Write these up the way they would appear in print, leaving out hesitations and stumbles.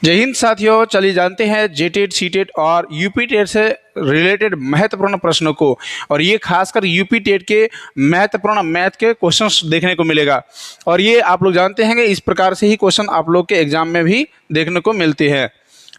जय हिंद साथियों, चलिए जानते हैं जेटेट, सीटेट और यूपी टेट से रिलेटेड महत्वपूर्ण प्रश्नों को। और ये खासकर यूपी टेट के महत्वपूर्ण मैथ के क्वेश्चंस देखने को मिलेगा। और ये आप लोग जानते हैं कि इस प्रकार से ही क्वेश्चन आप लोग के एग्जाम में भी देखने को मिलते हैं।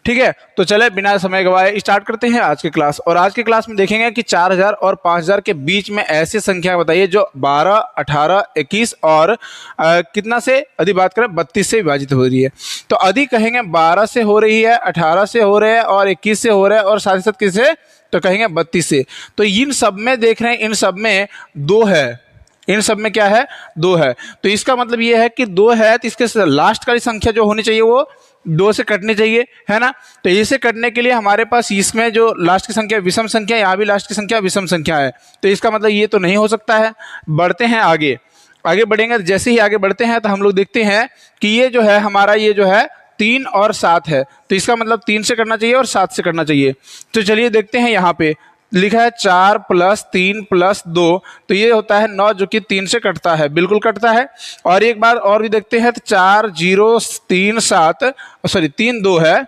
ठीक है, तो चले बिना समय गवाए स्टार्ट करते हैं आज की क्लास। और आज की क्लास में देखेंगे कि 4000 और 5000 के बीच में ऐसी संख्या बताइए जो 12, 18, 21 और कितना से अधिक बात करें 32 से विभाजित हो रही है। तो अधिक कहेंगे 12 से हो रही है, 18 से हो रहे हैं और 21 से हो रहे हैं और साथ ही साथ किससे, तो कहेंगे 32 से। तो इन सब में देख रहे हैं, इन सब में 2 है, इन सब में क्या है, 2 है। तो इसका मतलब ये है कि 2 है तो इसके लास्ट वाली संख्या जो होनी चाहिए वो 2 से कटनी चाहिए, है ना। तो इसे कटने के लिए हमारे पास इसमें जो लास्ट की संख्या विषम संख्या, यहाँ भी लास्ट की संख्या विषम संख्या है। तो इसका मतलब ये तो नहीं हो सकता है। बढ़ते हैं आगे, आगे बढ़ेंगे। जैसे ही आगे बढ़ते हैं तो हम लोग देखते हैं कि ये जो है हमारा, ये जो है 3 और 7 है। तो इसका मतलब 3 से करना चाहिए और 7 से करना चाहिए। तो चलिए देखते हैं, यहाँ पे लिखा है 4 + 3 + 2, तो ये होता है 9 जो कि 3 से कटता है, बिल्कुल कटता है। और एक बार और भी देखते हैं तो 4 0 3 7 सॉरी 3 2 है,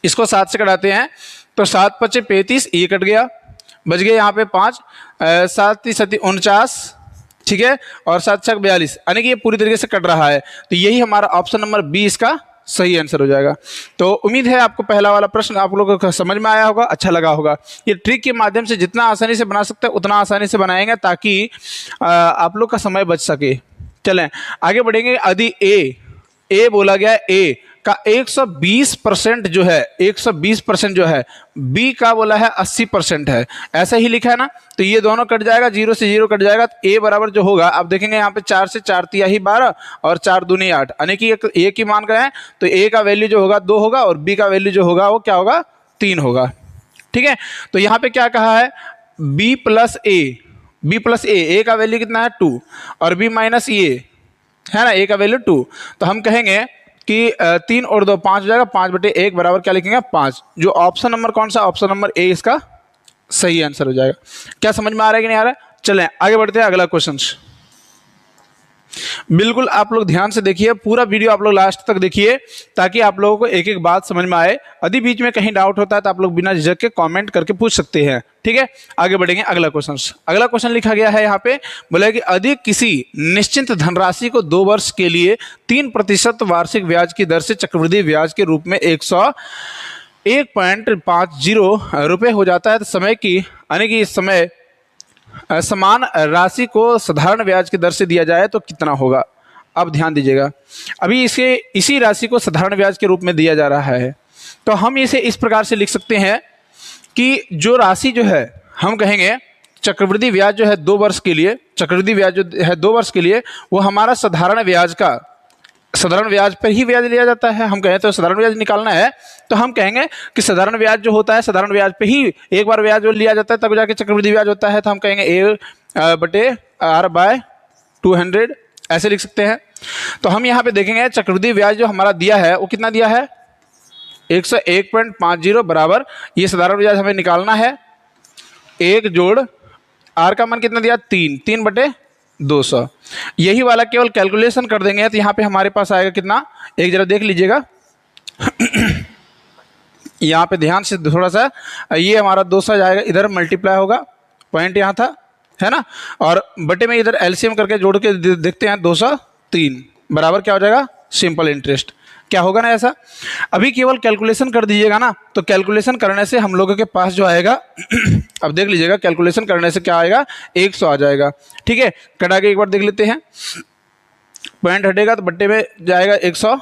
इसको 7 से कटाते हैं तो 7 × 5 = 35, ये कट गया, बच गए यहाँ पे 5, 7 × 7 = 49, ठीक है, और 7 × 6 = 42, यानी कि ये पूरी तरीके से कट रहा है। तो यही हमारा ऑप्शन नंबर बी इसका सही आंसर हो जाएगा। तो उम्मीद है आपको पहला वाला प्रश्न आप लोगों को समझ में आया होगा, अच्छा लगा होगा। ये ट्रिक के माध्यम से जितना आसानी से बना सकते हैं उतना आसानी से बनाएंगे ताकि आप लोग का समय बच सके। चलें आगे बढ़ेंगे। यदि ए बोला गया है, ए का 120% जो है, 120% जो है, बी का बोला है 80% है, ऐसा ही लिखा है ना। तो ये दोनों कट जाएगा, 0 से 0 कट जाएगा। तो ए बराबर जो होगा, आप देखेंगे यहाँ पे 4 से 4 × 12 और 4 दूनी 8, यानी कि ए की मान गए हैं। तो ए का वैल्यू जो होगा 2 होगा और बी का वैल्यू जो होगा वो क्या होगा, 3 होगा। ठीक है, तो यहाँ पे क्या कहा है, बी + ए का वैल्यू कितना है 2 और बी - ए है ना, ए का वैल्यू 2। तो हम कहेंगे कि 3 और 2 5 हो जाएगा, 5/1 बराबर क्या लिखेंगे 5। जो ऑप्शन नंबर कौन सा, ऑप्शन नंबर ए इसका सही आंसर हो जाएगा। क्या समझ में आ रहा है कि नहीं आ रहा है? चलें आगे बढ़ते हैं, अगला क्वेश्चन। बिल्कुल आप लोग ध्यान से देखिए, पूरा वीडियो आप लोग लास्ट तक देखिए ताकि आप लोगों को एक एक बात समझ में आए। यदि बीच में कहीं डाउट होता है तो आप लोग बिना झिझक के कमेंट करके पूछ सकते हैं। ठीक है, आगे बढ़ेंगे। अगला क्वेश्चन लिखा गया है यहाँ पे, बोला कि यदि किसी निश्चित धनराशि को 2 वर्ष के लिए 3% वार्षिक ब्याज की दर से चक्रवृद्धि ब्याज के रूप में 101.50 रुपये हो जाता है, तो समय की, यानी कि इस समय समान राशि को साधारण ब्याज की दर से दिया जाए तो कितना होगा। अब ध्यान दीजिएगा, अभी इसी राशि को साधारण ब्याज के रूप में दिया जा रहा है। तो हम इसे इस प्रकार से लिख सकते हैं कि जो राशि जो है, हम कहेंगे चक्रवृद्धि ब्याज जो है 2 वर्ष के लिए, चक्रवृद्धि ब्याज जो है 2 वर्ष के लिए, वो हमारा साधारण ब्याज पर ही ब्याज लिया जाता है। हम कहें तो साधारण ब्याज निकालना है तो हम कहेंगे कि साधारण ब्याज जो होता है, साधारण ब्याज पे ही एक बार ब्याज जो लिया जाता है तब जाके चक्रवृद्धि ब्याज होता है। तो हम कहेंगे A/R/200, ऐसे लिख सकते हैं। तो हम यहाँ पे देखेंगे चक्रवृद्धि ब्याज जो हमारा दिया है वो कितना दिया है, 101.50 बराबर, ये साधारण ब्याज हमें निकालना है। 1 जोड़ R का मान कितना दिया, 3/200। यही वाला केवल कैलकुलेशन कर देंगे तो यहाँ पे हमारे पास आएगा कितना, एक जरा देख लीजिएगा यहाँ पे ध्यान से थोड़ा सा, ये हमारा 200 जाएगा, इधर मल्टीप्लाई होगा, पॉइंट यहाँ था, है ना, और बटे में इधर एलसीएम करके जोड़ के देखते हैं, 203 बराबर क्या हो जाएगा, सिंपल इंटरेस्ट। क्या होगा ना ऐसा। अभी केवल कैलकुलेशन कर दीजिएगा ना, तो कैलकुलेशन करने से हम लोगों के पास जो आएगा अब देख लीजिएगा, कैलकुलेशन करने से क्या आएगा, 100 आ जाएगा। ठीक है, कटा के एक बार देख लेते हैं, पॉइंट हटेगा तो बट्टे में जाएगा 100,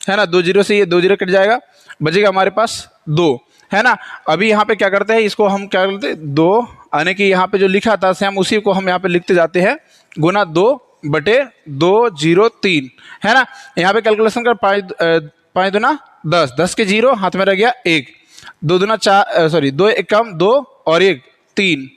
है ना, 2 0 से ये 2 0 कट जाएगा, बचेगा हमारे पास 2, है ना। अभी यहाँ पे क्या करते हैं, इसको हम क्या करते हैं, 2, यानी कि यहाँ पे जो लिखा था सेम उसी को हम यहाँ पे लिखते जाते हैं, गुना 2/203, है ना। यहाँ पे कैलकुलेशन कर 5 दूना 10, 10 के 0 हाथ में रह गया 1, 2 दूना 4 सॉरी 2 1 कम 2 और 1 3,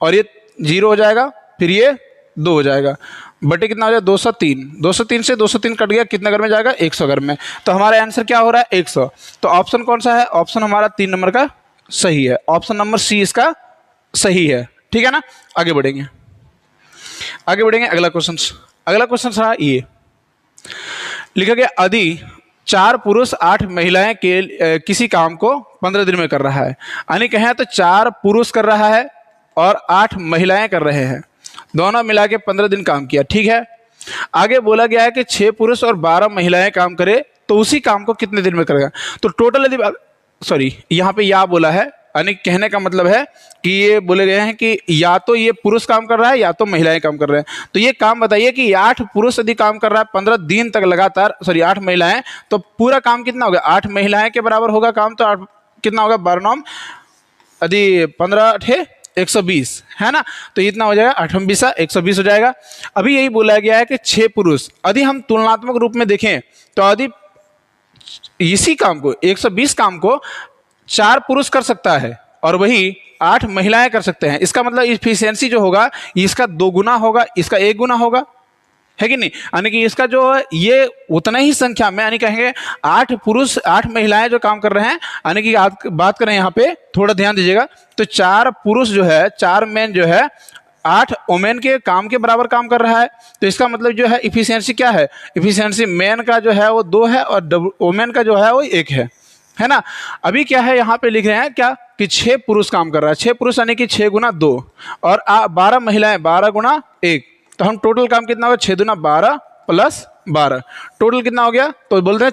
और ये 0 हो जाएगा, फिर ये 2 हो जाएगा, बटे कितना हो जाएगा 203, 203 से 203 कट गया, कितना घर में जाएगा 100 घर में। तो हमारा आंसर क्या हो रहा है 100। तो ऑप्शन कौन सा है, ऑप्शन हमारा 3 नंबर का सही है, ऑप्शन नंबर सी इसका सही है। ठीक है ना, आगे बढ़ेंगे। अगला क्वेश्चन रहा ये, लिखा गया यदि 4 पुरुष 8 महिलाएं के किसी काम को 15 दिन में कर रहा है। यानी कहें तो 4 पुरुष कर रहा है और 8 महिलाएं कर रहे हैं, दोनों मिला के 15 दिन काम किया, ठीक है। आगे बोला गया है कि 6 पुरुष और 12 महिलाएं काम करे तो उसी काम को कितने दिन में करेगा। तो टोटल यदि यहाँ पे या बोला है, यानी कहने का मतलब है कि ये बोले गए हैं कि या तो ये पुरुष काम कर रहा है या तो महिलाएं काम कर रहे हैं। तो ये काम बताइए कि 8 पुरुष यदि काम कर रहा है 15 दिन तक लगातार, 8 महिलाएं, तो पूरा काम कितना होगा, 8 महिलाएं के बराबर होगा काम। तो 8 कितना होगा, 12 यदि 15 × 120 है ना, तो इतना हो जाएगा 8 20 120 हो जाएगा। अभी यही बोला गया है कि 6 पुरुष, यदि हम तुलनात्मक रूप में देखें तो यदि इसी काम को 120 काम को 4 पुरुष कर सकता है और वही 8 महिलाएं कर सकते हैं, इसका मतलब इफिशियंसी जो होगा इसका 2 गुना होगा, इसका 1 गुना होगा, है कि नहीं। यानी कि इसका जो है ये उतना ही संख्या में, यानी कहेंगे 8 पुरुष 8 महिलाएं जो काम कर रहे हैं, यानी कि बात करें यहाँ पे थोड़ा ध्यान दीजिएगा, तो 4 पुरुष जो है, 4 मैन जो है 8 वोमेन के काम के बराबर काम कर रहा है। तो इसका मतलब जो है इफिशियंसी क्या है, इफिशियंसी मैन का जो है वो 2 है और वोमेन का जो है वो 1 है ना। अभी क्या है यहाँ पे लिख रहे हैं क्या कि 6 पुरुष काम कर रहा है, 6 पुरुष यानी कि 6 गुना 2 और 12 महिलाएं 12 गुना 1, तो हम टोटल काम कितना होगा, 6 दूना 12 प्लस 12, टोटल कितना हो गया, तो बोलते हैं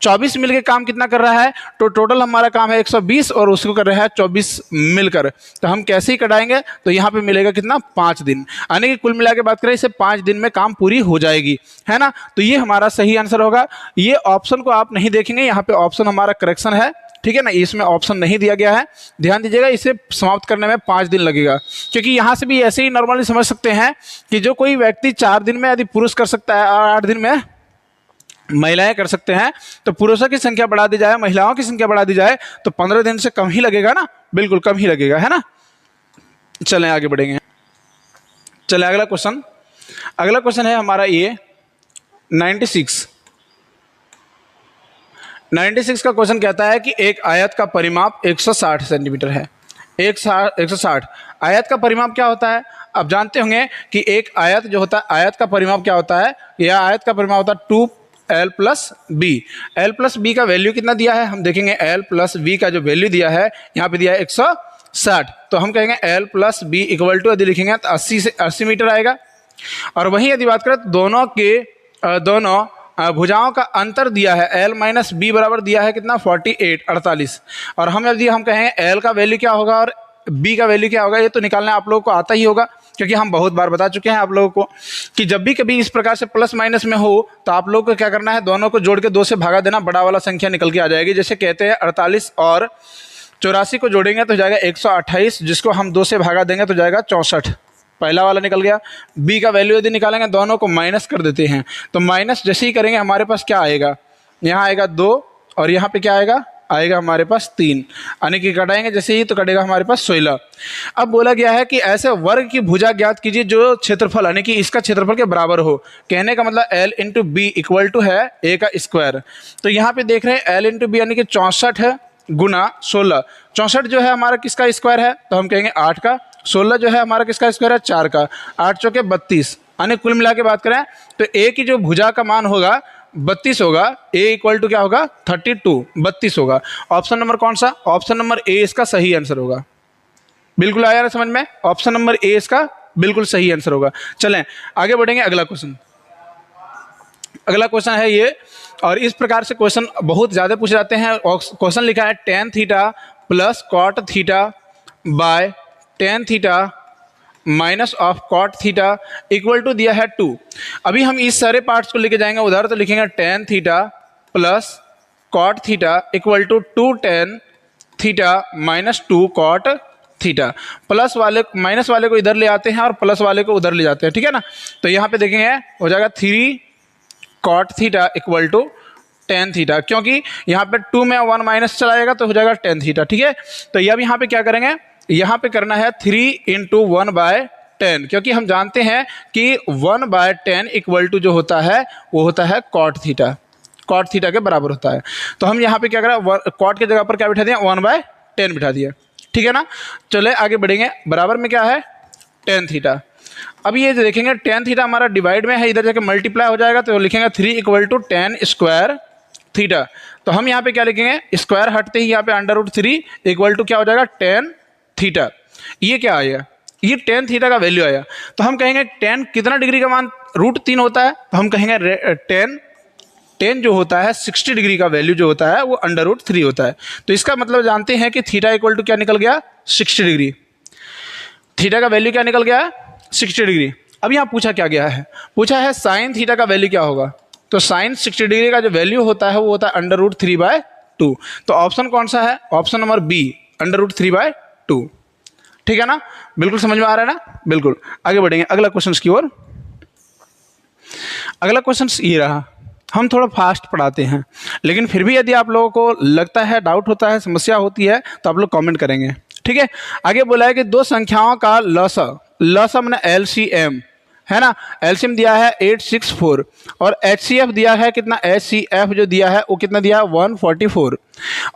24 मिलकर काम कितना कर रहा है। तो टोटल हमारा काम है 120 और उसको कर रहा है 24 मिलकर। तो हम कैसे ही कटाएंगे, तो यहाँ पे मिलेगा कितना, 5 दिन, यानी कि कुल मिला के बात करें इसे 5 दिन में काम पूरी हो जाएगी, है ना। तो ये हमारा सही आंसर होगा। ये ऑप्शन को आप नहीं देखेंगे, यहाँ पे ऑप्शन हमारा करेक्शन है, ठीक है ना, इसमें ऑप्शन नहीं दिया गया है, ध्यान दीजिएगा। इसे समाप्त करने में 5 दिन लगेगा, क्योंकि यहाँ से भी ऐसे ही नॉर्मली समझ सकते हैं कि जो कोई व्यक्ति 4 दिन में यदि पुरुष कर सकता है और 8 दिन में महिलाएं कर सकते हैं, तो पुरुषों की संख्या बढ़ा दी जाए, महिलाओं की संख्या बढ़ा दी जाए, तो 15 दिन से कम ही लगेगा ना, बिल्कुल कम ही लगेगा, है ना। चलें आगे बढ़ेंगे। चलें अगला क्वेश्चन है हमारा ये 96 का क्वेश्चन कहता है कि एक आयत का परिमाप 160 सेंटीमीटर है। 160 आयत का परिमाप क्या होता है, आप जानते होंगे कि एक आयत जो होता है, आयत का परिमाप क्या होता है, यह आयत का परिमाप होता है 2l + b। l + b का वैल्यू कितना दिया है, हम देखेंगे l + b का जो वैल्यू दिया है यहाँ पे दिया है 160, तो हम कहेंगे l + b = यदि लिखेंगे तो 80 से 80 मीटर आएगा। और वहीं यदि बात करें तो दोनों भुजाओं का अंतर दिया है, l - b बराबर दिया है कितना, 48 और हम यदि हम कहें l का वैल्यू क्या होगा और b का वैल्यू क्या होगा, ये तो निकालना आप लोगों को आता ही होगा, क्योंकि हम बहुत बार बता चुके हैं आप लोगों को कि जब भी कभी इस प्रकार से प्लस माइनस में हो तो आप लोगों को क्या करना है, दोनों को जोड़ के 2 से भागा देना, बड़ा वाला संख्या निकल के आ जाएगी। जैसे कहते हैं 48 और 84 को जोड़ेंगे तो जाएगा 128, जिसको हम 2 से भागा देंगे तो जाएगा 64, पहला वाला निकल गया। b का वैल्यू यदि निकालेंगे, दोनों को माइनस कर देते हैं, तो माइनस जैसे ही करेंगे हमारे पास क्या आएगा, यहाँ आएगा 2 और यहाँ पे क्या आएगा हमारे पास 3, यानी कि कटाएंगे जैसे ही तो कटेगा हमारे पास 16। अब बोला गया है कि ऐसे वर्ग की भुजा ज्ञात कीजिए जो क्षेत्रफल, यानी कि इसका क्षेत्रफल के बराबर हो। कहने का मतलब l × b = है a का स्क्वायर। तो यहाँ पे देख रहे हैं l × b यानी कि 64 है गुना 16। 64 जो है हमारा किसका स्क्वायर है, तो हम कहेंगे 8 का। 16 जो है हमारा किसका स्क्वायर है, 4 का। 8 चौके 32, यानी कुल मिला के बात करें तो a की जो भुजा का मान होगा 32 होगा, a = क्या होगा, 32, 32 होगा। ऑप्शन नंबर कौन सा, ऑप्शन नंबर ए इसका सही आंसर होगा। बिल्कुल आया समझ में, ऑप्शन नंबर ए इसका बिल्कुल सही आंसर होगा। चलें आगे बढ़ेंगे। अगला क्वेश्चन है ये, और इस प्रकार से क्वेश्चन बहुत ज़्यादा पूछे जाते हैं। क्वेश्चन लिखा है tan θ + cot θ / tan θ minus of cot θ = दिया है 2। अभी हम इस सारे पार्ट्स को लेके जाएंगे उधर, तो लिखेंगे tan θ + cot θ = 2 tan θ - 2 cot θ। Plus वाले माइनस वाले को इधर ले आते हैं और प्लस वाले को उधर ले जाते हैं, ठीक है ना। तो यहाँ पे देखेंगे हो जाएगा 3 cot θ = tan θ, क्योंकि यहाँ पे 2 में 1 माइनस चला जाएगा तो हो जाएगा tan θ, ठीक है। तो ये अब यहाँ पे क्या करेंगे, यहाँ पे करना है 3 × 1/10, क्योंकि हम जानते हैं कि 1/10 = जो होता है वो होता है cot θ, cot θ के बराबर होता है। तो हम यहाँ पे क्या करें, cot के जगह पर क्या बिठा दिया, 1/10 बिठा दिया, ठीक है ना। चले आगे बढ़ेंगे। बराबर में क्या है, tan θ। अब ये जो देखेंगे tan θ हमारा डिवाइड में है, इधर जाके मल्टीप्लाई हो जाएगा, तो लिखेंगे 3 = tan² थीटा। तो हम यहाँ पे क्या लिखेंगे, स्क्वायर हटते ही यहाँ पे √3 इक्वल टू क्या हो जाएगा, tan थीटा। ये क्या आया, ये tan थीटा का वैल्यू आया। तो हम कहेंगे tan कितना डिग्री का मान √3 होता है, तो हम कहेंगे tan जो होता है 60 डिग्री का वैल्यू जो होता है वो √3 होता है। तो इसका मतलब जानते हैं कि थीटा इक्वल टू क्या निकल गया, 60 डिग्री। थीटा का वैल्यू क्या निकल गया, 60 डिग्री। अब यहाँ पूछा क्या गया है, पूछा है साइन थीटा का वैल्यू क्या होगा। तो साइन 60 डिग्री का जो वैल्यू होता है वो होता है √3/2। तो ऑप्शन कौन सा है, ऑप्शन नंबर बी, √3/2। ठीक है ना, बिल्कुल समझ में आ रहा है ना, बिल्कुल। आगे बढ़ेंगे अगला क्वेश्चन की ओर। अगला क्वेश्चन ये रहा, हम थोड़ा फास्ट पढ़ाते हैं, लेकिन फिर भी यदि आप लोगों को लगता है, डाउट होता है, समस्या होती है, तो आप लोग कमेंट करेंगे। ठीक है, आगे बोला है कि दो संख्याओं का लसा मैंने LCM है ना, LCM दिया है 864 और HCF दिया है कितना, HCF जो दिया है वो कितना दिया है 144।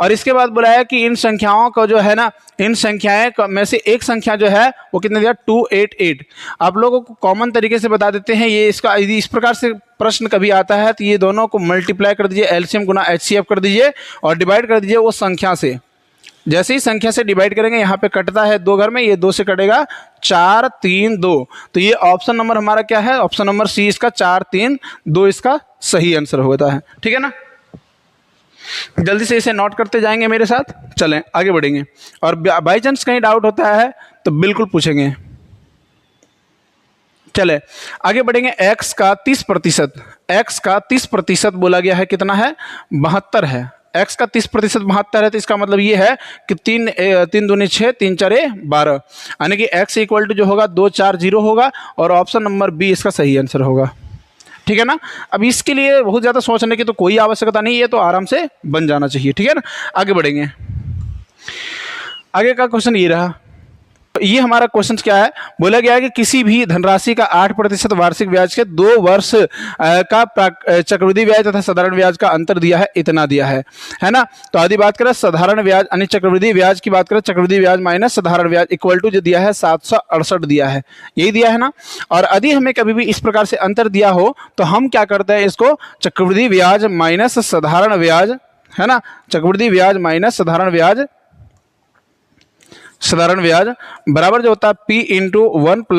और इसके बाद बोला है कि इन संख्याओं का जो है ना, इन संख्याएं में से एक संख्या जो है वो कितना दिया 288। आप लोगों को कॉमन तरीके से बता देते हैं, ये इसका यदि इस प्रकार से प्रश्न कभी आता है तो ये दोनों को मल्टीप्लाई कर दीजिए, LCM गुना HCF कर दीजिए और डिवाइड कर दीजिए वो संख्या से। जैसे ही संख्या से डिवाइड करेंगे, यहाँ पे कटता है 2 घर में, ये 2 से कटेगा 4 3 2। तो ये ऑप्शन नंबर हमारा क्या है, ऑप्शन नंबर सी इसका 4 3 2 इसका सही आंसर होता है। ठीक है ना, जल्दी से इसे नोट करते जाएंगे मेरे साथ, चलें आगे बढ़ेंगे। और बाई चांस कहीं डाउट होता है तो बिल्कुल पूछेंगे। चले आगे बढ़ेंगे। x का 30%, x का 30% बोला गया है कितना है, 72 है। x का 30% 72 है, तो इसका मतलब ये है कि 3 दूनी 6 3 4 12, यानी कि x इक्वल टू जो होगा 240 होगा और ऑप्शन नंबर बी इसका सही आंसर होगा। ठीक है ना, अब इसके लिए बहुत ज़्यादा सोचने की तो कोई आवश्यकता नहीं है, तो आराम से बन जाना चाहिए। ठीक है ना, आगे बढ़ेंगे। आगे का क्वेश्चन ये रहा, ये हमारा क्वेश्चन क्या है, बोला गया है कि किसी भी धनराशि का 8% वार्षिक ब्याज के 2 वर्ष का चक्रवृद्धि ब्याज तथा साधारण ब्याज का अंतर दिया है, इतना दिया है ना। तो आदि बात करें साधारण ब्याज यानी चक्रवृद्धि ब्याज की बात करें, चक्रवृद्धि ब्याज माइनस साधारण ब्याज इक्वल टू जो दिया है 768 दिया है, यही दिया है ना। और यदि हमें कभी भी इस प्रकार से अंतर दिया हो तो हम क्या करते हैं, इसको चक्रवृद्धि ब्याज माइनस साधारण ब्याज है ना, चक्रवृद्धि ब्याज माइनस साधारण ब्याज बराबर जो होता है P इंटू 1 +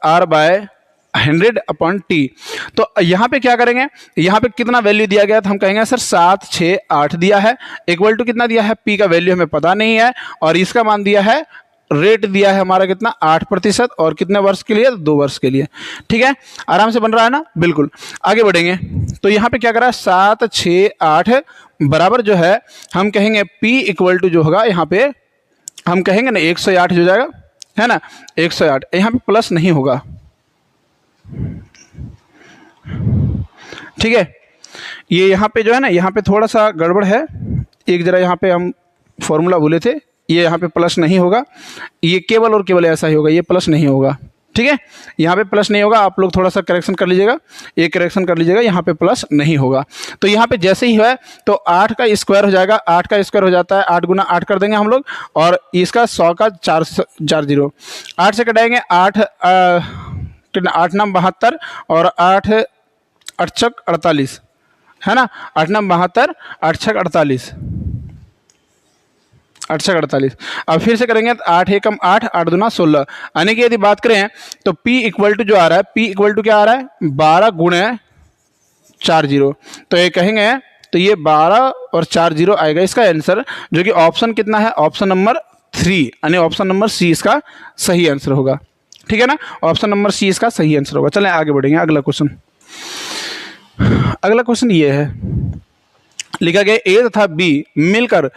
R/100/T। तो यहाँ पे क्या करेंगे, यहाँ पे कितना वैल्यू दिया गया, तो हम कहेंगे सर 7 6 8 दिया है, इक्वल टू कितना दिया है, P का वैल्यू हमें पता नहीं है, और इसका मान दिया है, रेट दिया है हमारा कितना 8% और कितने वर्ष के लिए, 2 वर्ष के लिए। ठीक है, आराम से बन रहा है ना, बिल्कुल। आगे बढ़ेंगे, तो यहाँ पे क्या करा, 7 6 8 बराबर जो है हम कहेंगे P इक्वल टू जो होगा, यहाँ पे हम कहेंगे ना 108 हो जाएगा, है ना, 108। यहाँ पे प्लस नहीं होगा, ठीक है। ये यहाँ पे जो है ना, यहाँ पे थोड़ा सा गड़बड़ है, एक जरा यहाँ पे हम फॉर्मूला भूले थे, ये यहाँ पे प्लस नहीं होगा, ये केवल और केवल ऐसा ही होगा, ये प्लस नहीं होगा। ठीक है, यहाँ पे प्लस नहीं होगा, आप लोग थोड़ा सा करेक्शन कर लीजिएगा, ये करेक्शन कर लीजिएगा, यहाँ पे प्लस नहीं होगा। तो यहाँ पे जैसे ही है तो 8 का स्क्वायर हो जाएगा, 8 का स्क्वायर हो जाता है 8 गुना 8 कर देंगे हम लोग, और इसका 100 का 440, 8 से कटाएंगे 8 कितना, 8 9 72 और 8 8 6 48 है ना, 8 9 72 8 6 48 8 6 48। अब फिर से करेंगे 8 1 8 8 दूना 16, यानी कि यदि बात करें तो P इक्वल टू जो आ रहा है, P इक्वल टू क्या आ रहा है, 12 गुणे 40। तो ये कहेंगे तो ये 12 और 40 आएगा इसका आंसर, जो कि ऑप्शन कितना है, ऑप्शन नंबर 3, यानी ऑप्शन नंबर सी इसका सही आंसर होगा। ठीक है ना, ऑप्शन नंबर सी इसका सही आंसर होगा। चलें आगे बढ़ेंगे। अगला क्वेश्चन ये है, लिखा गया ए तथा बी मिलकर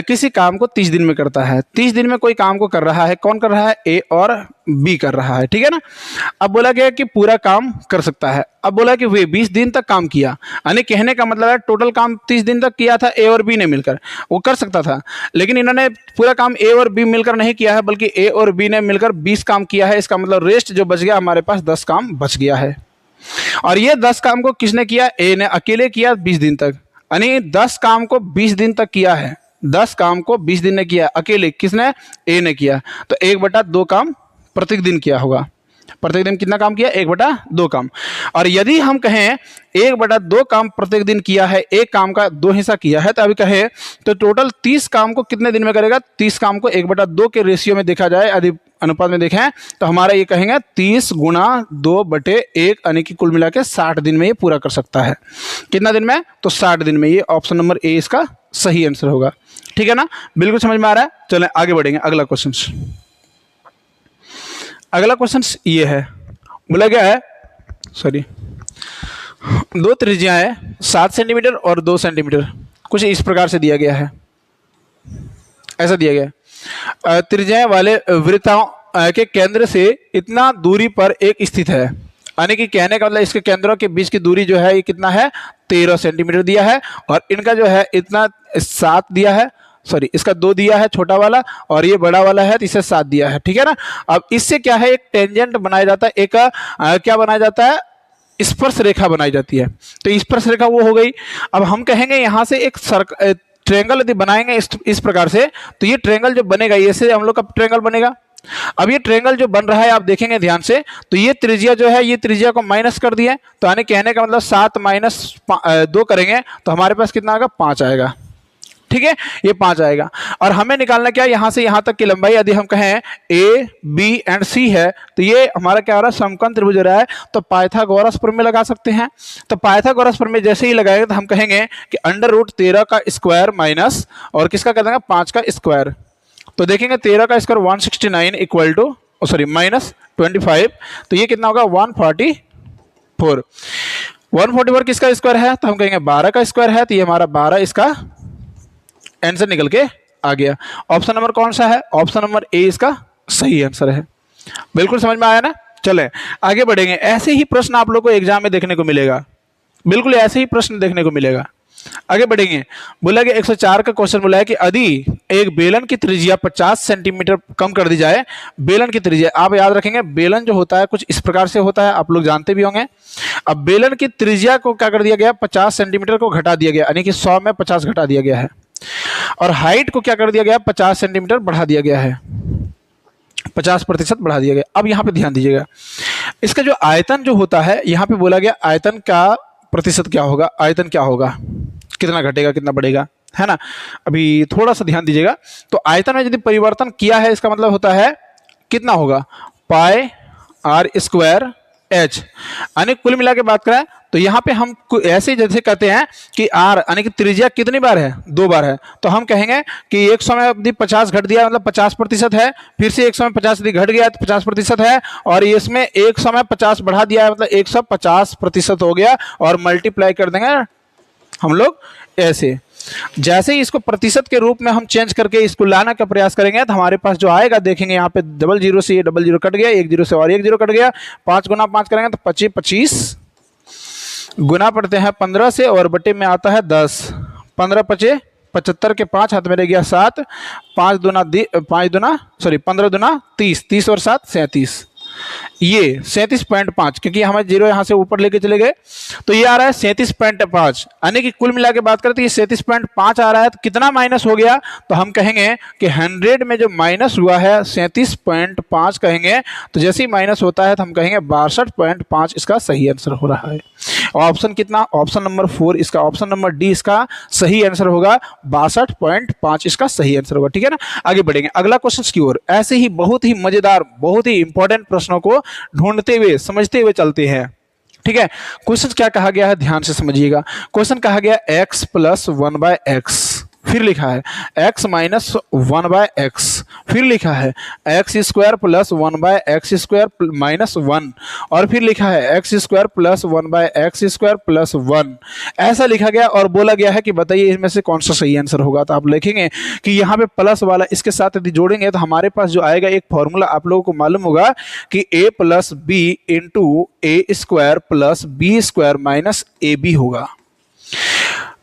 किसी काम को 30 दिन में करता है। 30 दिन में कोई काम को कर रहा है, कौन कर रहा है, ए और बी कर रहा है। ठीक है ना, अब बोला गया कि पूरा काम कर सकता है, अब बोला कि वे 20 दिन तक काम किया, यानी कहने का मतलब है टोटल काम 30 दिन तक किया था ए और बी ने मिलकर, वो कर सकता था, लेकिन इन्होंने पूरा काम ए और बी मिलकर नहीं किया है, बल्कि ए और बी ने मिलकर 20 काम किया है। इसका मतलब रेस्ट जो बच गया, हमारे पास 10 काम बच गया है। और ये 10 काम को किसने किया, ए ने अकेले किया 20 दिन तक, यानी 10 काम को 20 दिन तक किया है, 10 काम को 20 दिन ने किया, अकेले किसने, ए ने किया। तो 1/2 काम प्रत्येक दिन किया होगा, प्रत्येक दिन कितना काम किया, 1/2 काम। और यदि हम कहें 1/2 काम प्रत्येक दिन किया है, एक काम का 2 हिस्सा किया है, तो अभी कहे तो टोटल 30 काम को कितने दिन में करेगा, 30 काम को 1/2 के रेशियो में देखा जाए, यदि अनुपात में देखें तो हमारा ये कहेंगे 30 × 2/1 यानी कि कुल मिला के 60 दिन में ये पूरा कर सकता है। कितना दिन में, तो 60 दिन में। ये ऑप्शन नंबर ए इसका सही आंसर होगा। ठीक है ना, बिल्कुल समझ में आ रहा है। चलें आगे बढ़ेंगे। अगला क्वेश्चन, अगला क्वेश्चन ये है, बोला गया है सॉरी 2 त्रिज्याएं है 7 सेंटीमीटर और 2 सेंटीमीटर, कुछ इस प्रकार से दिया गया है, ऐसा दिया गया है। त्रिज्याएं वाले वृत्ताओं के केंद्र से इतना दूरी पर एक स्थित है, यानी कि कहने का मतलब इसके केंद्रों के बीच की दूरी जो है ये कितना है, 13 सेंटीमीटर दिया है, और इनका जो है इतना 7 दिया है, सॉरी इसका 2 दिया है छोटा वाला, और ये बड़ा वाला है तो इसे 7 दिया है। ठीक है ना, अब इससे क्या है, एक टेंजेंट बनाया जाता है, एक क्या बनाया जाता है, स्पर्श रेखा बनाई जाती है। तो स्पर्श रेखा वो हो गई। अब हम कहेंगे यहाँ से एक ट्रेंगल यदि बनाएंगे इस प्रकार से, तो ये ट्रेंगल जो बनेगा, ये से हम लोग का ट्रेंगल बनेगा। अब ये ट्रेंगल जो बन रहा है आप देखेंगे ध्यान से, तो ये त्रिज्या जो है, ये त्रिज्या को माइनस कर दिए, तो यानी कहने का मतलब 7 - 2 करेंगे तो हमारे पास कितना आएगा, 5 आएगा। ठीक है, ये 5 आएगा। और हमें निकालना क्या है, यहां से यहां तक की लंबाई यदि हम कहें A, B एंड C है, तो ये हमारा क्या हो रहा है, समकोण त्रिभुज हो रहा है, तो पाइथागोरस प्रमेय लगा सकते हैं। तो पाइथागोरस प्रमेय जैसे ही लगाएंगे तो हम कहेंगे कि √13 का स्क्वायर माइनस और किसका कर देंगे, 5 का स्क्वायर। तो देखेंगे 13 का स्क्वायर 169 इक्वल टू माइनस 25, तो ये कितना होगा 144। 144 किसका स्क्वायर है, तो हम कहेंगे 12 का स्क्वायर है, तो ये हमारा 12 इसका आंसर निकल के आ गया। ऑप्शन नंबर कौन सा है, ऑप्शन नंबर ए इसका सही आंसर है। बिल्कुल समझ में आया ना। चले आगे बढ़ेंगे। ऐसे ही प्रश्न आप लोग को एग्जाम में देखने को मिलेगा, बिल्कुल ऐसे ही प्रश्न देखने को मिलेगा। आगे बढ़ेंगे। बोला कि 104 का क्वेश्चन बोला है कि यदि एक बेलन की त्रिज्या 50 सेंटीमीटर कम कर दी जाए, बेलन की त्रिज्या आप याद रखेंगे, बेलन जो होता है कुछ इस प्रकार से होता है, आप लोग जानते भी होंगे। अब बेलन की त्रिज्या को क्या कर दिया गया, 50 सेंटीमीटर को घटा दिया गया, यानी कि 100 में 50 घटा दिया गया है, और हाइट को क्या कर दिया गया, 50 सेंटीमीटर बढ़ा दिया गया है, 50% बढ़ा दिया गया। अब यहाँ पे ध्यान दीजिएगा, इसका जो आयतन जो होता है, यहाँ पे बोला गया आयतन का प्रतिशत क्या होगा, आयतन क्या होगा, कितना घटेगा कितना बढ़ेगा, है ना। अभी थोड़ा सा ध्यान दीजिएगा। तो आयतन में यदि परिवर्तन किया है, इसका मतलब होता है कितना होगा, πr² h, यानी कुल मिला के बात करें तो यहाँ पे हम ऐसे जैसे कहते हैं कि r यानी कि त्रिज्या कितनी बार है, 2 बार है, तो हम कहेंगे कि 100 में यदि 50 घट दिया मतलब 50% है, फिर से 100 में 50 यदि घट गया तो 50% है, और इसमें 100 में 50 बढ़ा दिया है मतलब 150% हो गया, और मल्टीप्लाई कर देंगे हम लोग ऐसे। जैसे ही इसको प्रतिशत के रूप में हम चेंज करके इसको लाना का प्रयास करेंगे तो हमारे पास जो आएगा देखेंगे यहाँ पे 00 से ये 00 कट गया, 10 से और 10 कट गया, 5 × 5 करेंगे तो 25 गुना पड़ते हैं 15 से, और बटे में आता है 10, 15 × 5 = 75 के 5 हाथ में रह गया 7, 15 दूना 30, 30 और 7 37, ये 37.5, क्योंकि हमें 0 यहाँ से ऊपर लेके चले गए, तो ये आ रहा है 37.5, यानी कि कुल मिला के बात करते हैं 37.5 आ रहा है। तो कितना माइनस हो गया, तो हम कहेंगे कि 100 में जो माइनस हुआ है 37.5 कहेंगे, तो जैसे ही माइनस होता है तो हम कहेंगे 62.5 इसका सही आंसर हो रहा है। ऑप्शन कितना, ऑप्शन नंबर 4 इसका, ऑप्शन नंबर डी इसका सही आंसर होगा, 62.5 इसका सही आंसर होगा। ठीक है ना, आगे बढ़ेंगे अगला क्वेश्चन की ओर। ऐसे ही बहुत ही मजेदार, बहुत ही इंपॉर्टेंट प्रश्नों को ढूंढते हुए समझते हुए चलते हैं। ठीक है, क्वेश्चन क्या कहा गया है, ध्यान से समझिएगा। क्वेश्चन कहा गया x + 1/x, फिर लिखा है x - 1/x, फिर लिखा है x² + 1/x² - 1, और फिर लिखा है x² + 1/x² + 1, ऐसा लिखा गया और बोला गया है कि बताइए इसमें से कौन सा सही आंसर होगा। तो आप लिखेंगे कि यहाँ पे प्लस वाला इसके साथ यदि जोड़ेंगे तो हमारे पास जो आएगा एक फॉर्मूला आप लोगों को मालूम होगा कि a + b × a² + b² - ab होगा।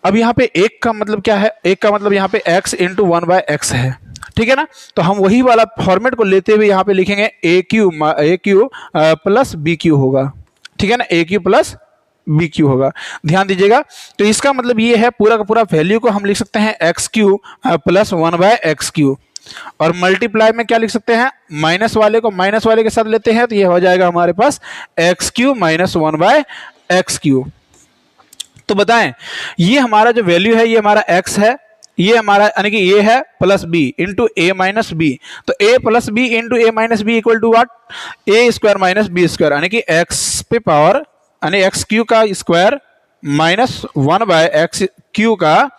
अब यहाँ पे एक का मतलब क्या है, एक का मतलब यहाँ पे x × 1/x है, ठीक है ना। तो हम वही वाला फॉर्मेट को लेते हुए यहाँ पे लिखेंगे AQ + BQ होगा, ठीक है ना, AQ + BQ होगा। ध्यान दीजिएगा, तो इसका मतलब ये है पूरा का पूरा वैल्यू को हम लिख सकते हैं XQ + 1/XQ, और मल्टीप्लाई में क्या लिख सकते हैं, माइनस वाले को माइनस वाले के साथ लेते हैं तो ये हो जाएगा हमारे पास एक्स क्यू माइनस 1/x³। तो बताएं ये हमारा जो वैल्यू है ये हमारा x है, ये हमारा यानी कि ये है plus B into A minus B. तो a plus B into A minus B equal to what, A square minus B square, यानी कि x पे पावर यानी एक्स क्यू का स्क्वायर माइनस 1/x³ का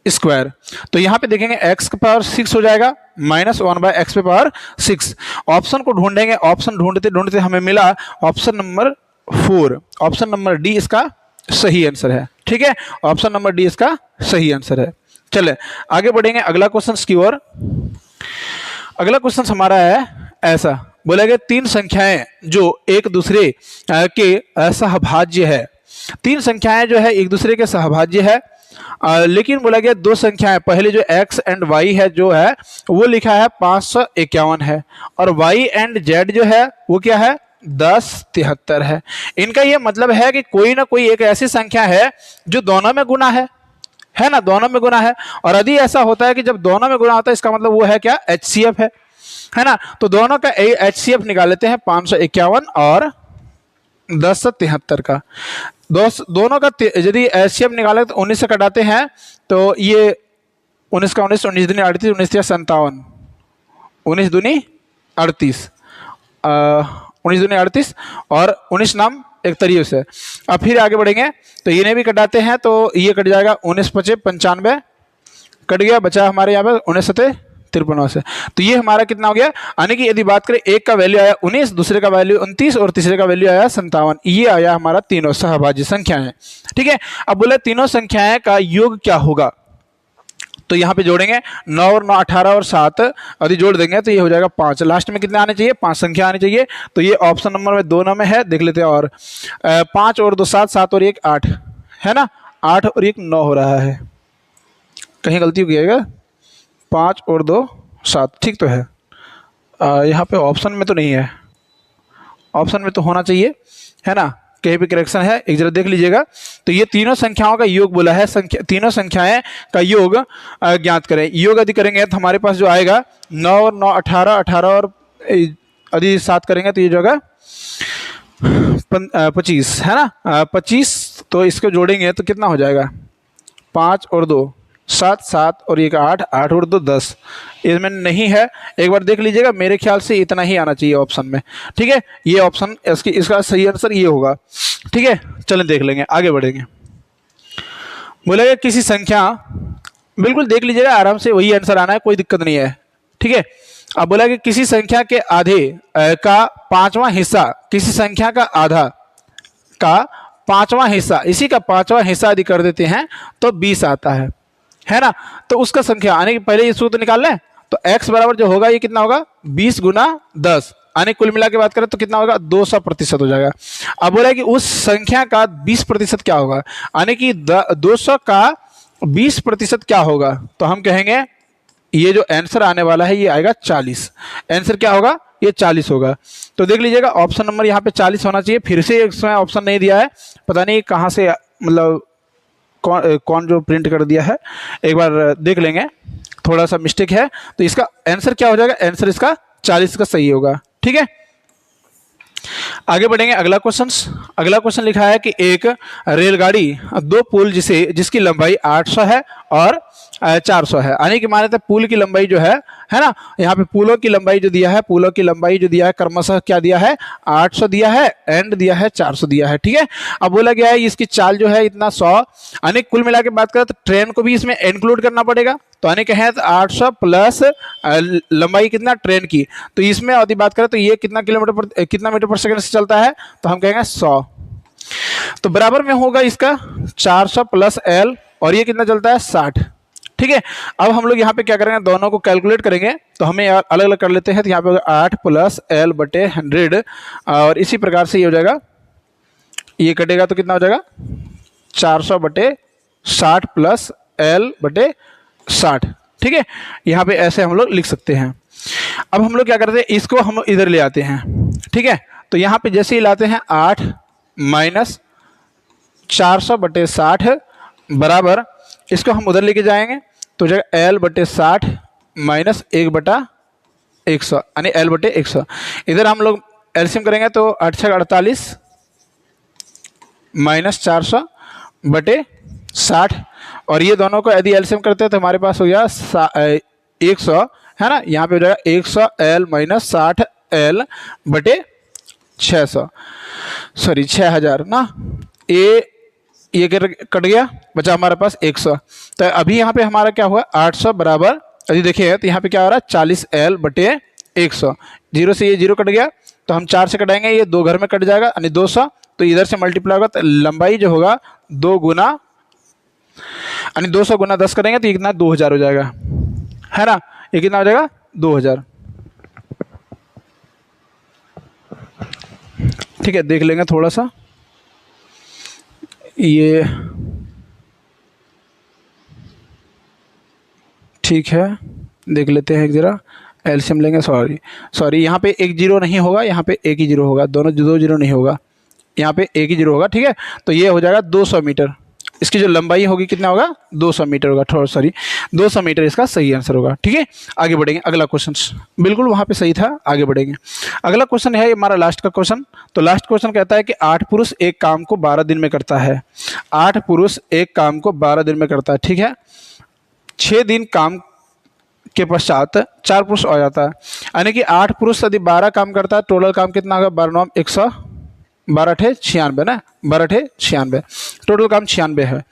स्क्वायर। तो यहाँ पे देखेंगे x का पावर 6 हो जाएगा माइनस 1/x पे पावर 6। ऑप्शन को ढूंढेंगे, ऑप्शन ढूंढते ढूंढते हमें मिला option number 4, option number D इसका सही आंसर है। ठीक है, ऑप्शन नंबर डी इसका सही आंसर है। चले आगे बढ़ेंगे अगला क्वेश्चन की ओर। अगला क्वेश्चन हमारा है ऐसा, बोला गया 3 संख्याएं जो एक दूसरे के सहभाज्य है, 3 संख्याएं जो है एक दूसरे के सहभाज्य है, लेकिन बोला गया 2 संख्याएं, पहले जो x एंड y है जो है वो लिखा है 551 है, और y एंड z जो है वो क्या है 1073 है। इनका ये मतलब है कि कोई ना कोई एक ऐसी संख्या है जो दोनों में गुना है ना, दोनों में गुना है। और यदि ऐसा होता है कि जब दोनों में गुना होता है इसका मतलब वो है क्या, HCF है ना। तो दोनों का HCF निकाल लेते हैं 551 और 1073 का। दोनों का यदि HCF निकाले तो 19 से कटाते हैं तो ये 19 का 19, 19 दूनी 38, 19 या 57, 19 दूनी 38, 19 दूनी 38 और 19 नाम एक तरीके से। अब फिर आगे बढ़ेंगे तो इन्हें भी कटाते हैं तो ये कट जाएगा 19 × 5 = 95 कट गया, बचा हमारे यहाँ पे 19 × 7 = 53 से। तो ये हमारा कितना हो गया, यानी कि यदि बात करें एक का वैल्यू आया 19, दूसरे का वैल्यू 29 और तीसरे का वैल्यू आया 57। ये आया हमारा तीनों सहभाज्य संख्याएं। ठीक है, अब बोले तीनों संख्याएं का योग क्या होगा, तो यहाँ पे जोड़ेंगे 9 और 9 18 और 7, यदि जोड़ देंगे तो ये हो जाएगा 5। लास्ट में कितने आने चाहिए, 5 संख्या आनी चाहिए। तो ये ऑप्शन नंबर में 2 में है, देख लेते हैं। और 5 और 2 7, 7 और 1 8 है ना, 8 और 1 9 हो रहा है, कहीं गलती हो गई है, 5 और 2 7 ठीक तो है। यहाँ पे ऑप्शन में तो नहीं है, ऑप्शन में तो होना चाहिए है ना, कहीं भी करेक्शन है, एक जरा देख लीजिएगा। तो ये तीनों संख्याओं का योग बोला है, तीनों संख्याएं का योग ज्ञात करें। योग यदि करेंगे तो हमारे पास जो आएगा 9 और 9 18, 18 और यदि 7 करेंगे तो ये जो होगा 25 है ना, 25। तो इसको जोड़ेंगे तो कितना हो जाएगा, 5 और 2 7, 7 और 1 8, 8 और 2 10, इसमें नहीं है, एक बार देख लीजिएगा। मेरे ख्याल से इतना ही आना चाहिए ऑप्शन में। ठीक है, ये ऑप्शन इसका सही आंसर ये होगा। ठीक है, चलें देख लेंगे, आगे बढ़ेंगे। बोलेगा किसी संख्या, बिल्कुल देख लीजिएगा आराम से, वही आंसर आना है, कोई दिक्कत नहीं है। ठीक है, अब बोला कि किसी संख्या के आधे का 5वां हिस्सा, किसी संख्या का आधा का 5वां हिस्सा, इसी का 5वां हिस्सा यदि कर देते हैं तो 20 आता है ना। तो उसका संख्या आने के पहले ये सूत्र निकाल लें, तो x बराबर जो होगा ये कितना होगा 20 × 10, आने कुल मिला के बात करें तो कितना होगा 200% हो जाएगा। अब बोला कि उस संख्या का 20% क्या होगा, यानी कि 200 का 20% क्या होगा, तो हम कहेंगे ये जो आंसर आने वाला है ये आएगा 40। आंसर क्या होगा, ये 40 होगा। तो देख लीजिएगा ऑप्शन नंबर यहाँ पे 40 होना चाहिए। फिर से इसमें ऑप्शन नहीं दिया है, पता नहीं कहाँ से, मतलब कौन जो प्रिंट कर दिया है, एक बार देख लेंगे, थोड़ा सा मिस्टेक है। तो इसका आंसर क्या हो जाएगा, आंसर इसका 40 का सही होगा। ठीक है, आगे बढ़ेंगे। अगला क्वेश्चन लिखा है कि एक रेलगाड़ी 2 पुल जिसकी लंबाई 800 है और 400 है, यानी कि माने तो पुल की लंबाई जो है ना, यहाँ पे पुलों की लंबाई जो दिया है क्रमशः क्या दिया है 800 दिया है एंड दिया है 400 दिया है। ठीक है, अब बोला गया है इसकी चाल जो है इतना 100, यानी कुल मिला के बात करें तो ट्रेन को भी इसमें इंक्लूड करना पड़ेगा। तो यानी कहें 800 प्लस लंबाई कितना ट्रेन की, तो इसमें यदि बात करें तो ये कितना मीटर पर सेकंड से चलता है, तो हम कहेंगे 100। तो बराबर में होगा इसका 400 प्लस एल, और ये कितना चलता है 60। ठीक है, अब हम लोग यहाँ पे क्या करेंगे, दोनों को कैलकुलेट करेंगे। तो हमें अलग अलग कर लेते हैं। तो यहाँ पे 8 प्लस एल बटे 100, और इसी प्रकार से ये हो जाएगा, ये कटेगा तो कितना हो जाएगा 400 बटे 60 प्लस एल बटे 60। ठीक है, यहाँ पे ऐसे हम लोग लिख सकते हैं। अब हम लोग क्या करते हैं, इसको हम इधर ले आते हैं। ठीक है, तो यहाँ पे जैसे ही लाते हैं 8 माइनस 400 बटे 60 बराबर, इसको हम उधर लेके जाएंगे तो जगह एल बटे 60 माइनस 1/100 यानी L/100। इधर हम लोग एलसीएम करेंगे तो 8 छक 48 माइनस 400/60, और ये दोनों को यदि एलसीएम करते हैं तो हमारे पास हो गया 100, है ना। यहाँ पे हो जाएगा 100L माइनस 60L/600, सॉरी 6000 ना। ये कट गया, बचा हमारे पास 100। तो अभी यहाँ पे हमारा क्या हुआ 800 बराबर, यदि देखिए तो यहाँ पे क्या हो रहा है 40L/100। 0 से ये 0 कट गया तो हम 4 से कटाएंगे, ये 2 घर में कट जाएगा यानी 200, तो इधर से मल्टीप्लाई होगा तो लंबाई जो होगा 2 गुना यानी 200 गुना 10 करेंगे तो ये कितना 2000 हो जाएगा, है ना। ये कितना हो जाएगा 2000। ठीक है, देख लेंगे थोड़ा सा, ये ठीक है, देख लेते हैं एक जरा एलसीएम लेंगे। सॉरी यहाँ पे 1 0 नहीं होगा, यहाँ पे 1 ही 0 होगा, दोनों 2 0 नहीं होगा, यहाँ पे 1 ही 0 होगा। ठीक है, तो ये हो जाएगा 200 मीटर। इसकी जो लंबाई होगी कितना होगा 200 मीटर होगा, 200 मीटर इसका सही आंसर होगा। ठीक है, आगे बढ़ेंगे। अगला क्वेश्चन बिल्कुल वहाँ पे सही था, आगे बढ़ेंगे। अगला क्वेश्चन है हमारा लास्ट का क्वेश्चन। तो लास्ट क्वेश्चन कहता है कि 8 पुरुष एक काम को 12 दिन में करता है। 8 पुरुष एक काम को 12 दिन में करता है। ठीक है, 6 दिन काम के पश्चात 4 पुरुष आ जाता है, यानी कि 8 पुरुष यदि 12 काम करता है, टोटल काम कितना होगा 12 100, 12 × 96 ना, 12 × 96, टोटल काम 96 है।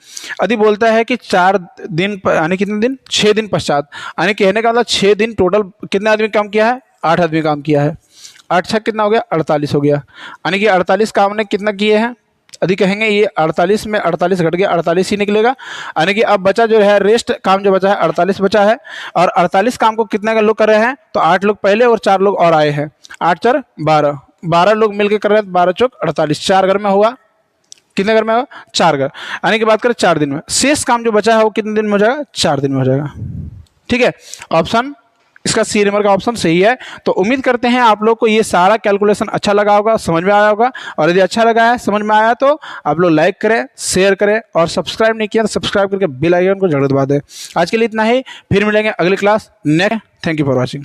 यदि बोलता है कि 4 दिन यानी कितने दिन 6 दिन पश्चात, यानी कहने का मतलब 6 दिन टोटल कितने आदमी काम किया है 8 आदमी काम किया है। 8 छक कितना हो गया 48 हो गया, यानी कि 48 काम ने कितना किए हैं, यदि कहेंगे ये 48 में 48 घट गया 48 ही निकलेगा, यानी कि अब बचा जो है रेस्ट काम जो बचा है 48 बचा है। और 48 काम को कितने का लोग कर रहे हैं, तो 8 लोग पहले और 4 लोग और आए हैं, 8 4 12, 12 लोग मिलकर कर रहे हैं, 12 चौक 48, 4 घर में हुआ, कितने घर में होगा 4 घर, यानी कि बात करें 4 दिन में। शेष काम जो बचा है वो कितने दिन में हो जाएगा 4 दिन में हो जाएगा। ठीक है, ऑप्शन इसका सी नंबर का ऑप्शन सही है। तो उम्मीद करते हैं आप लोग को ये सारा कैलकुलेशन अच्छा लगा होगा, समझ में आया होगा, और यदि अच्छा लगा है समझ में आया तो आप लोग लाइक करें, शेयर करें, और सब्सक्राइब नहीं किया तो सब्सक्राइब करके बेल आइकन को जरूर दबा दें। आज के लिए इतना ही, फिर मिलेंगे अगली class next. Thank you for watching.